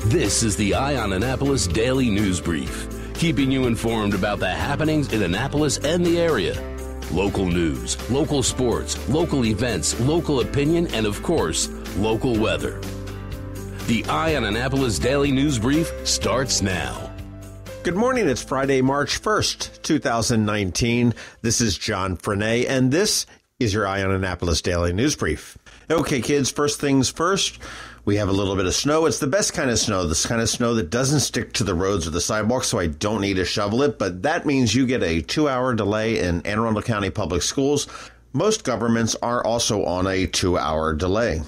This is the Eye on Annapolis Daily News Brief, keeping you informed about the happenings in Annapolis and the area. Local news, local sports, local events, local opinion, and of course, local weather. The Eye on Annapolis Daily News Brief starts now. Good morning. It's Friday, March 1st, 2019. This is John Frenaye, and this is your Eye on Annapolis Daily News Brief. Okay, kids, first things first. We have a little bit of snow. It's the best kind of snow, this kind of snow that doesn't stick to the roads or the sidewalks, so I don't need to shovel it, but that means you get a 2-hour delay in Anne Arundel County Public Schools. Most governments are also on a 2-hour delay.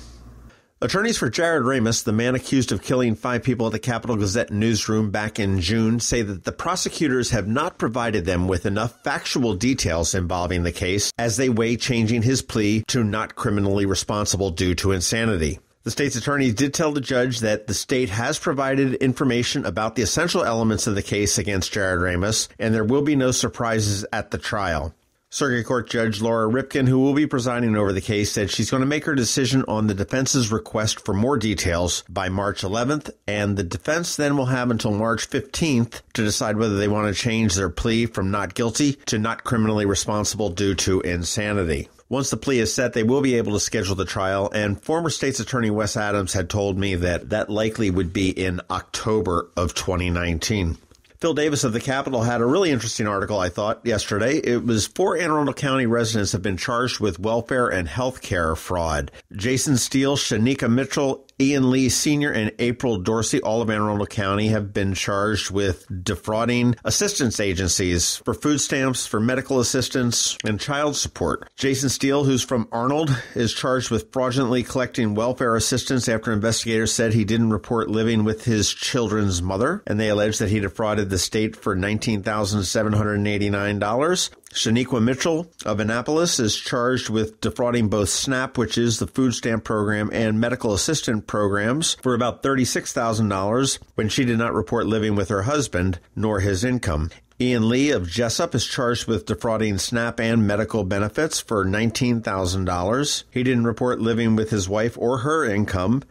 Attorneys for Jarod Ramos, the man accused of killing 5 people at the Capitol Gazette newsroom back in June, say that the prosecutors have not provided them with enough factual details involving the case as they weigh changing his plea to not criminally responsible due to insanity. The state's attorney did tell the judge that the state has provided information about the essential elements of the case against Jarod Ramos, and there will be no surprises at the trial. Circuit Court Judge Laura Ripken, who will be presiding over the case, said she's going to make her decision on the defense's request for more details by March 11th, and the defense then will have until March 15th to decide whether they want to change their plea from not guilty to not criminally responsible due to insanity. Once the plea is set, they will be able to schedule the trial, and former state's attorney Wes Adams had told me that likely would be in October of 2019. Phil Davis of the Capitol had a really interesting article, I thought, yesterday. It was 4 Anne Arundel County residents have been charged with welfare and health care fraud. Jason Steele, Shanika Mitchell, Ian Lee Sr., and April Dorsey, all of Anne Arundel County, have been charged with defrauding assistance agencies for food stamps, for medical assistance, and child support. Jason Steele, who's from Arnold, is charged with fraudulently collecting welfare assistance after investigators said he didn't report living with his children's mother, and they allege that he defrauded the state for $19,789. Shaniqua Mitchell of Annapolis is charged with defrauding both SNAP, which is the food stamp program, and medical assistant programs for about $36,000 when she did not report living with her husband nor his income. Ian Lee of Jessup is charged with defrauding SNAP and medical benefits for $19,000. He didn't report living with his wife or her income.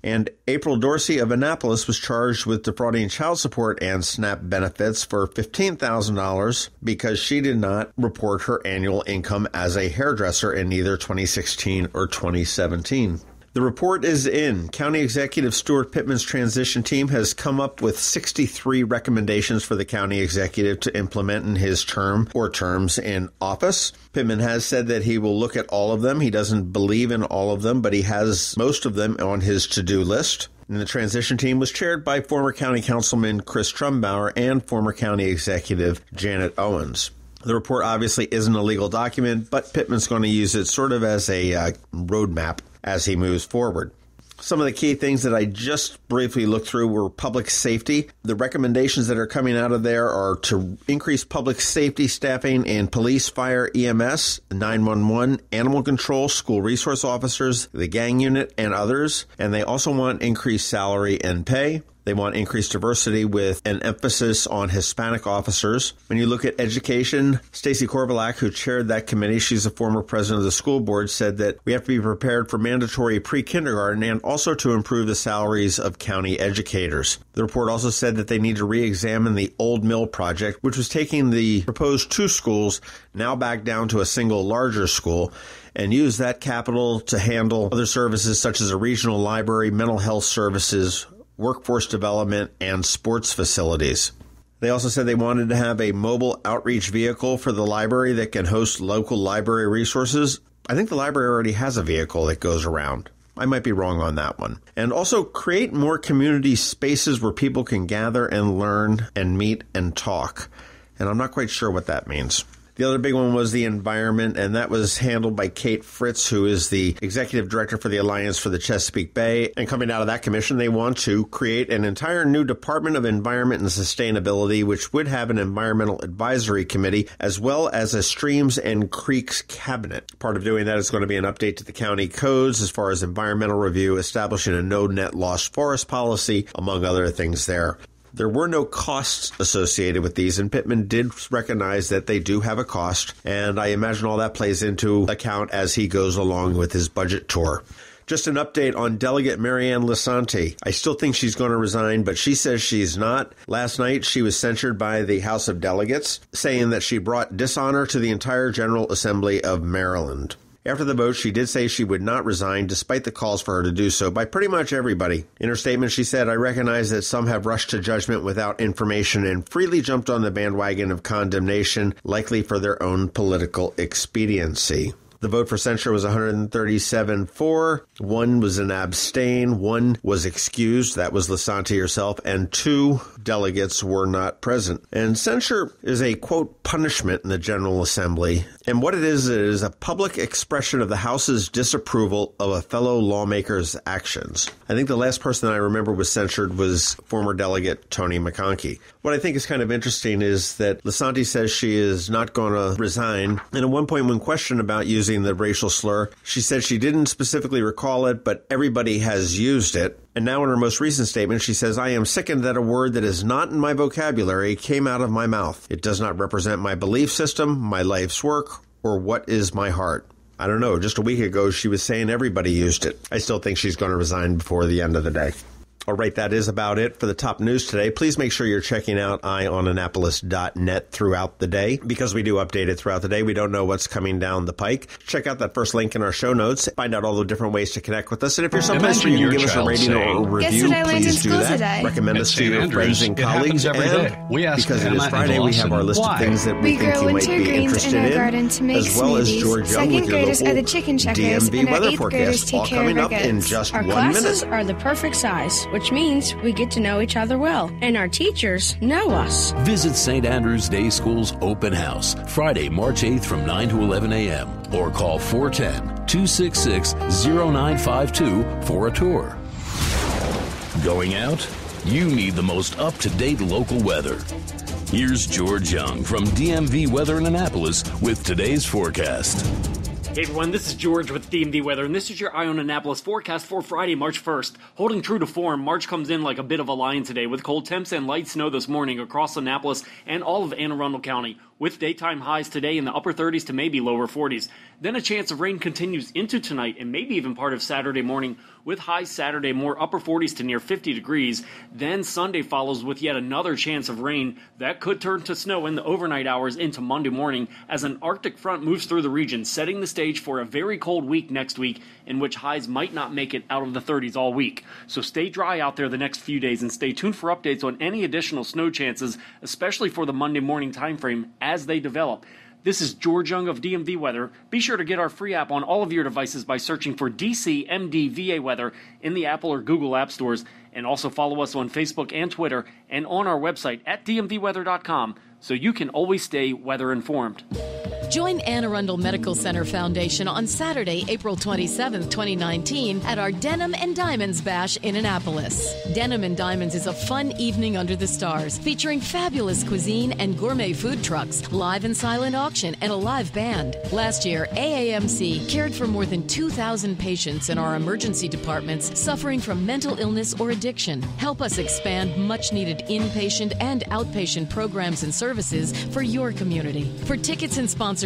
And April Dorsey of Annapolis was charged with defrauding child support and SNAP benefits for $15,000 because she did not report her annual income as a hairdresser in either 2016 or 2017. The report is in. County Executive Stuart Pittman's transition team has come up with 63 recommendations for the county executive to implement in his term or terms in office. Pittman has said that he will look at all of them. He doesn't believe in all of them, but he has most of them on his to-do list. And the transition team was chaired by former County Councilman Chris Trumbauer and former County Executive Janet Owens. The report obviously isn't a legal document, but Pittman's going to use it sort of as a roadmap as he moves forward. Some of the key things that I just briefly looked through were public safety. The recommendations that are coming out of there are to increase public safety staffing in police, fire, EMS, 911, animal control, school resource officers, the gang unit, and others. And they also want increased salary and pay. They want increased diversity with an emphasis on Hispanic officers. When you look at education, Stacy Korvalak, who chaired that committee, she's a former president of the school board, said that we have to be prepared for mandatory pre-kindergarten and also to improve the salaries of county educators. The report also said that they need to re-examine the Old Mill project, which was taking the proposed 2 schools now back down to a single larger school, and use that capital to handle other services such as a regional library, mental health services, workforce development, and sports facilities. They also said they wanted to have a mobile outreach vehicle for the library that can host local library resources. I think the library already has a vehicle that goes around. I might be wrong on that one. And also create more community spaces where people can gather and learn and meet and talk. And I'm not quite sure what that means. The other big one was the environment, and that was handled by Kate Fritz, who is the executive director for the Alliance for the Chesapeake Bay. And coming out of that commission, they want to create an entire new Department of Environment and Sustainability, which would have an environmental advisory committee, as well as a streams and creeks cabinet. Part of doing that is going to be an update to the county codes as far as environmental review, establishing a no net loss forest policy, among other things there. There were no costs associated with these, and Pittman did recognize that they do have a cost, and I imagine all that plays into account as he goes along with his budget tour. Just an update on Delegate Marianne Lisanti. I still think she's going to resign, but she says she's not. Last night, she was censured by the House of Delegates, saying that she brought dishonor to the entire General Assembly of Maryland. After the vote, she did say she would not resign, despite the calls for her to do so by pretty much everybody. In her statement, she said, "I recognize that some have rushed to judgment without information and freely jumped on the bandwagon of condemnation, likely for their own political expediency." The vote for censure was 137 for, 1 was an abstain, 1 was excused, that was Lisanti herself, and 2 delegates were not present. And censure is a, quote, punishment in the General Assembly. And what it is a public expression of the House's disapproval of a fellow lawmaker's actions. I think the last person I remember was censured was former delegate Tony McConkey. What I think is kind of interesting is that Lisanti says she is not going to resign. And at one point when questioned about using the racial slur, she said she didn't specifically recall it, but everybody has used it. And now in her most recent statement, she says, "I am sickened that a word that is not in my vocabulary came out of my mouth. It does not represent my belief system, my life's work, or what is my heart." I don't know. Just a week ago, she was saying everybody used it. I still think she's going to resign before the end of the day. All right, that is about it for the top news today. Please make sure you're checking out eyeonannapolis.net throughout the day, because we do update it throughout the day. We don't know what's coming down the pike. Check out that first link in our show notes. Find out all the different ways to connect with us. And if you're someplace where you can give us a rating or a review, please do that. Today? Recommend us to your friends and colleagues. And because it is Friday, we have our list of things that we think you might be interested in, as well as George Young with your local DMV weather forecast, all coming up in just 1 minute. Our classes are the perfect size, which means we get to know each other well, and our teachers know us. Visit St. Andrews Day School's open house, Friday, March 8th from 9 to 11 a.m. or call 410-266-0952 for a tour. Going out? You need the most up-to-date local weather. Here's George Young from DMV Weather in Annapolis with today's forecast. Hey everyone, this is George with DMV Weather, and this is your Eye on Annapolis forecast for Friday, March 1st. Holding true to form, March comes in like a bit of a lion today, with cold temps and light snow this morning across Annapolis and all of Anne Arundel County, with daytime highs today in the upper 30s to maybe lower 40s. Then a chance of rain continues into tonight and maybe even part of Saturday morning, with highs Saturday more upper 40s to near 50 degrees. Then Sunday follows with yet another chance of rain that could turn to snow in the overnight hours into Monday morning as an Arctic front moves through the region, setting the stage for a very cold week next week in which highs might not make it out of the 30s all week. So stay dry out there the next few days and stay tuned for updates on any additional snow chances, especially for the Monday morning time frame as they develop. This is George Young of DMV Weather. Be sure to get our free app on all of your devices by searching for DCMDVA Weather in the Apple or Google App Stores, and also follow us on Facebook and Twitter and on our website at dmvweather.com so you can always stay weather informed. Join Anne Arundel Medical Center Foundation on Saturday, April 27, 2019 at our Denim and Diamonds Bash in Annapolis. Denim and Diamonds is a fun evening under the stars featuring fabulous cuisine and gourmet food trucks, live and silent auction, and a live band. Last year, AAMC cared for more than 2,000 patients in our emergency departments suffering from mental illness or addiction. Help us expand much-needed inpatient and outpatient programs and services for your community. For tickets and sponsorships,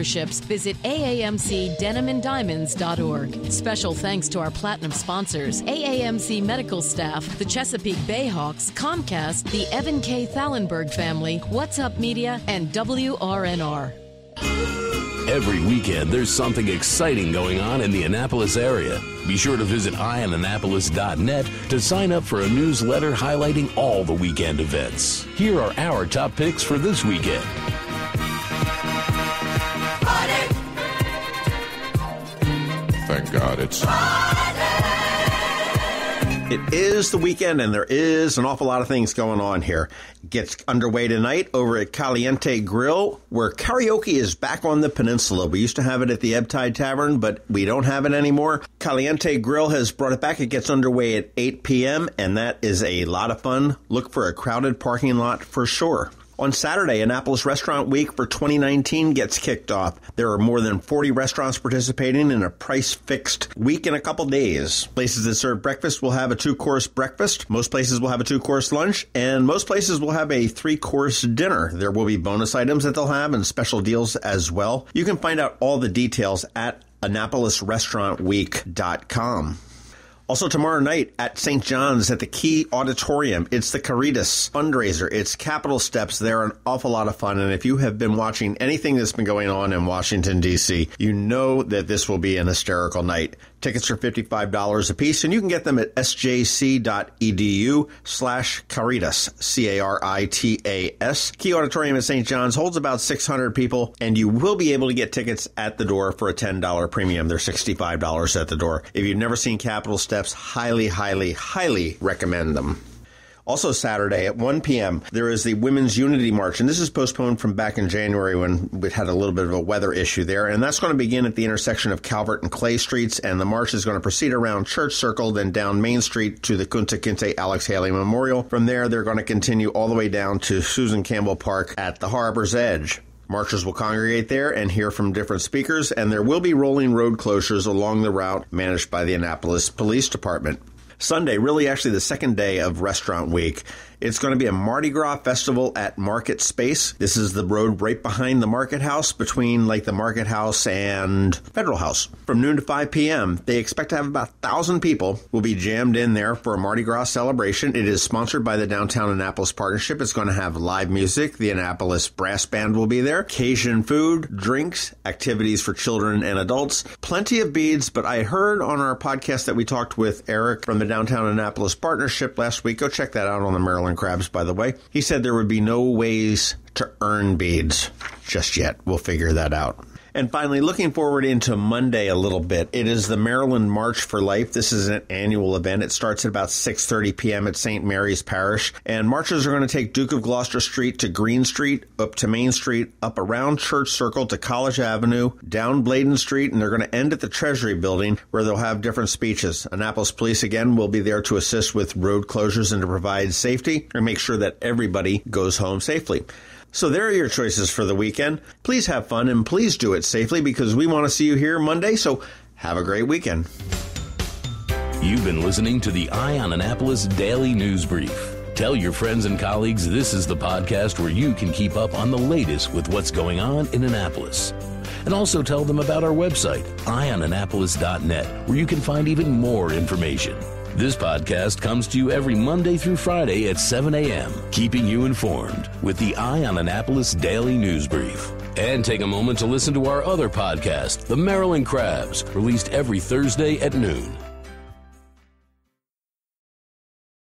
visit aamcdenimanddiamonds.org. Special thanks to our platinum sponsors, AAMC medical staff, the Chesapeake Bayhawks, Comcast, the Evan K. Thallenberg family, What's Up Media, and WRNR. Every weekend, there's something exciting going on in the Annapolis area. Be sure to visit eyeonannapolis.net to sign up for a newsletter highlighting all the weekend events. Here are our top picks for this weekend. Thank God it's It is the weekend, and there is an awful lot of things going on here. It gets underway tonight over at Caliente Grill, where karaoke is back on the peninsula. We used to have it at the Ebb Tide Tavern, but we don't have it anymore. Caliente Grill has brought it back. It gets underway at 8 p.m., and that is a lot of fun. Look for a crowded parking lot for sure. On Saturday, Annapolis Restaurant Week for 2019 gets kicked off. There are more than 40 restaurants participating in a price-fixed week in a couple days. Places that serve breakfast will have a 2-course breakfast. Most places will have a 2-course lunch, and most places will have a 3-course dinner. There will be bonus items that they'll have and special deals as well. You can find out all the details at AnnapolisRestaurantWeek.com. Also tomorrow night at St. John's at the Key Auditorium, it's the Caritas fundraiser. It's Capitol Steps. They're an awful lot of fun. And if you have been watching anything that's been going on in Washington, D.C., you know that this will be an hysterical night. Tickets are $55 a piece, and you can get them at sjc.edu/Caritas, Caritas. Key Auditorium at St. John's holds about 600 people, and you will be able to get tickets at the door for a $10 premium. They're $65 at the door. If you've never seen Capitol Steps, highly, highly, highly recommend them. Also Saturday at 1 p.m., there is the Women's Unity March, and this is postponed from back in January when we had a little bit of a weather issue there, and that's going to begin at the intersection of Calvert and Clay Streets, and the march is going to proceed around Church Circle, then down Main Street to the Kunta Kinte Alex Haley Memorial. From there, they're going to continue all the way down to Susan Campbell Park at the Harbor's Edge. Marchers will congregate there and hear from different speakers, and there will be rolling road closures along the route managed by the Annapolis Police Department. Sunday, really actually the second day of Restaurant Week, it's going to be a Mardi Gras festival at Market Space. This is the road right behind the Market House, between like the Market House and Federal House. From noon to 5 p.m., they expect to have about 1,000 people will be jammed in there for a Mardi Gras celebration. It is sponsored by the Downtown Annapolis Partnership. It's going to have live music. The Annapolis Brass Band will be there. Cajun food, drinks, activities for children and adults. Plenty of beads, but I heard on our podcast that we talked with Eric from the Downtown Annapolis Partnership last week. Go check that out on the Maryland Crabs, by the way. He said there would be no ways to earn beads just yet. We'll figure that out. And finally, looking forward into Monday a little bit, it is the Maryland March for Life. This is an annual event. It starts at about 6:30 p.m. at St. Mary's Parish. And marchers are going to take Duke of Gloucester Street to Green Street, up to Main Street, up around Church Circle to College Avenue, down Bladen Street, and they're going to end at the Treasury Building, where they'll have different speeches. Annapolis Police, again, will be there to assist with road closures and to provide safety and make sure that everybody goes home safely. So there are your choices for the weekend. Please have fun and please do it safely because we want to see you here Monday, so have a great weekend. You've been listening to the Eye on Annapolis Daily News Brief. Tell your friends and colleagues this is the podcast where you can keep up on the latest with what's going on in Annapolis. And also tell them about our website, eyeonannapolis.net, where you can find even more information. This podcast comes to you every Monday through Friday at 7 a.m., keeping you informed with the Eye on Annapolis Daily News Brief. And take a moment to listen to our other podcast, The Maryland Crabs, released every Thursday at noon.